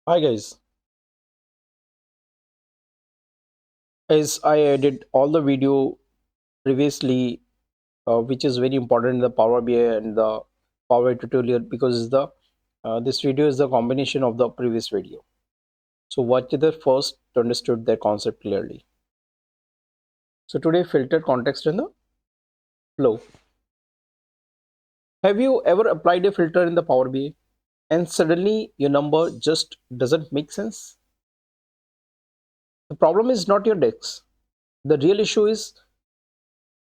Hi guys, as I did all the video previously, which is very important in the Power BI and the Power tutorial because this video is the combination of the previous video. So watch it first to understood the concept clearly. So today filter context and the flow. Have you ever applied a filter in the Power BI and suddenly your number just doesn't make sense? The problem is not your decks. The real issue is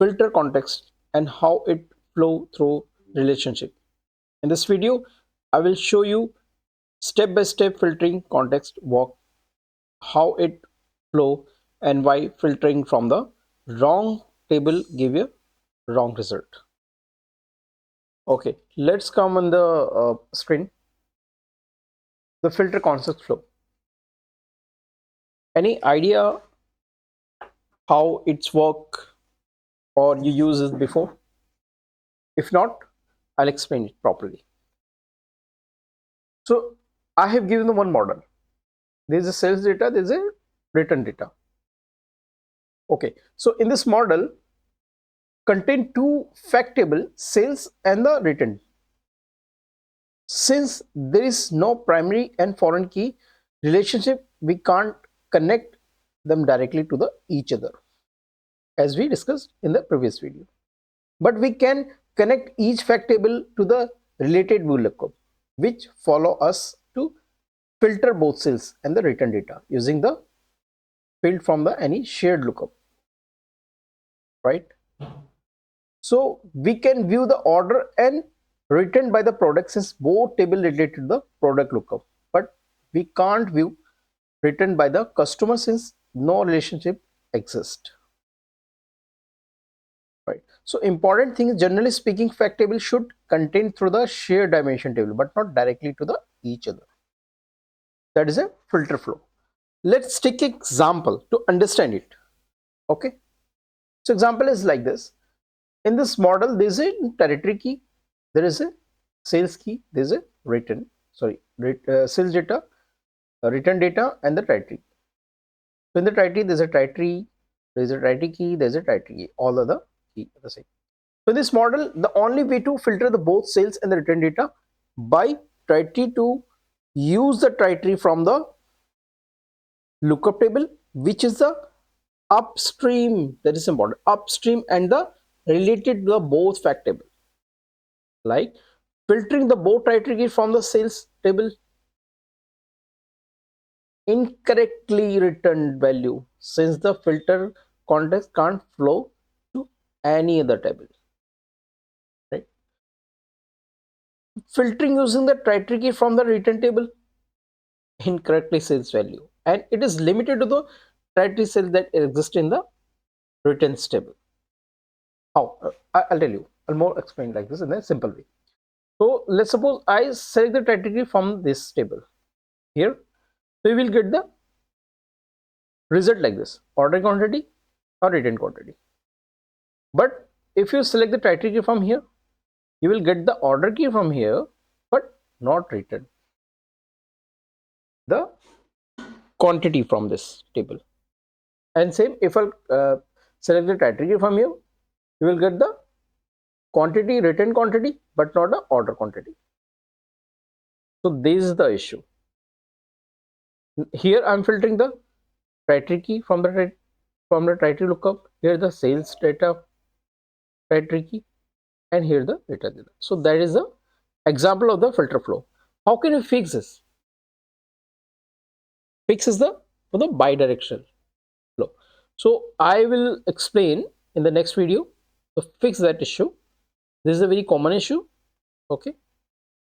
filter context and how it flow through relationship. In this video, I will show you step-by-step filtering context walk, how it flow and why filtering from the wrong table give you wrong result. Okay, let's come on the screen. The filter concept flow. Any idea how it's work or you use it before? If not, I'll explain it properly. So I have given the one model. There's a sales data, there's a return data. Okay, so in this model contain two fact table, sales and the return. Since there is no primary and foreign key relationship, we can't connect them directly to the each other as we discussed in the previous video. But we can connect each fact table to the related view lookup, which follow us to filter both sales and the return data using the field from the any shared lookup, right? So we can view the order and written by the product since both table related to the product lookup, but we can't view written by the customer since no relationship exists, right? So important thing is generally speaking fact table should contain through the shared dimension table but not directly to the each other. That is a filter flow. Let's take example to understand it. Okay, so example is like this. In this model there is a territory key, there is a sales key, there is a return sales data, return data and the territory. So in the territory there is a territory, there is a territory key, there is a territory key, all other key are the same. So in this model the only way to filter the both sales and the return data by territory to use the territory from the lookup table, which is the upstream, that is important, upstream and the related to the both fact table, like filtering the both criteria from the sales table incorrectly returned value since the filter context can't flow to any other table, right? Filtering using the criteria from the return table incorrectly sales value and it is limited to the criteria cell that exist in the returns table. How? I'll tell you. I'll more explain like this in a simple way. So let's suppose I select the criteria from this table here. So you will get the result like this: order quantity or return quantity. But if you select the criteria from here, you will get the order key from here, but not return the quantity from this table. And same, if I select the criteria from here, you will get the quantity, return quantity, but not the order quantity. So this is the issue. Here I'm filtering the criteria key from the criteria lookup. Here the sales data criteria key, and here the return data. So that is the example of the filter flow. How can you fix this? Fix is the for the bidirectional flow. So I will explain in the next video to fix that issue. This is a very common issue. Okay,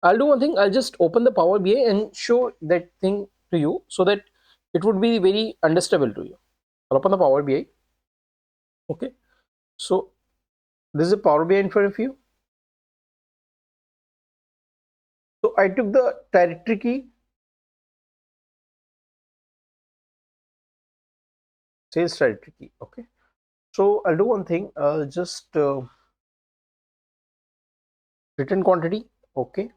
I'll do one thing. I'll just open the Power BI and show that thing to you so that it would be very understandable to you. I'll open the Power BI. Okay, so this is a Power BI in front of you. So I took the territory key, sales territory key. Okay, so I'll do one thing. I'll just return quantity. Okay,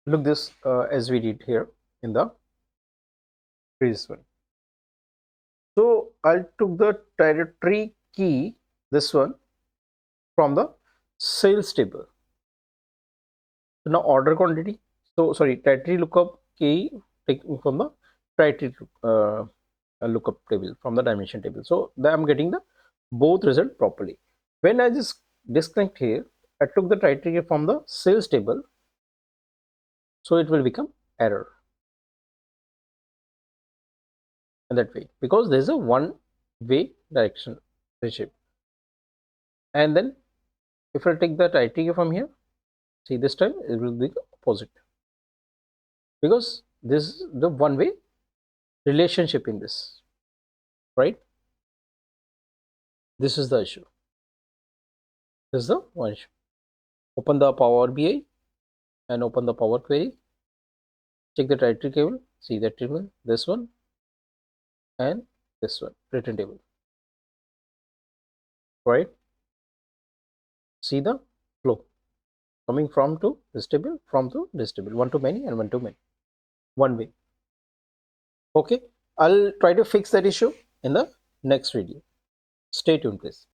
Look this as we did here in the previous one. So I took the territory key, this one, from the sales table. So now order quantity. So sorry, territory lookup key taken from the territory lookup table from the dimension table. So I'm getting the both result properly. When I just disconnect here, I took the territory from the sales table, so it will become error in that way because there is a one way direction relationship. And then if I take the territory from here, see this time it will be the opposite because this is the one way relationship in this, right? This is the issue. This is the one issue. Open the Power BI and open the Power Query. Check the directory table. See that table, this one and this one, written table, right? See the flow coming from to this table, from to this table, one to many and one to many, one way. Okay, I'll try to fix that issue in the next video. Stay tuned, please.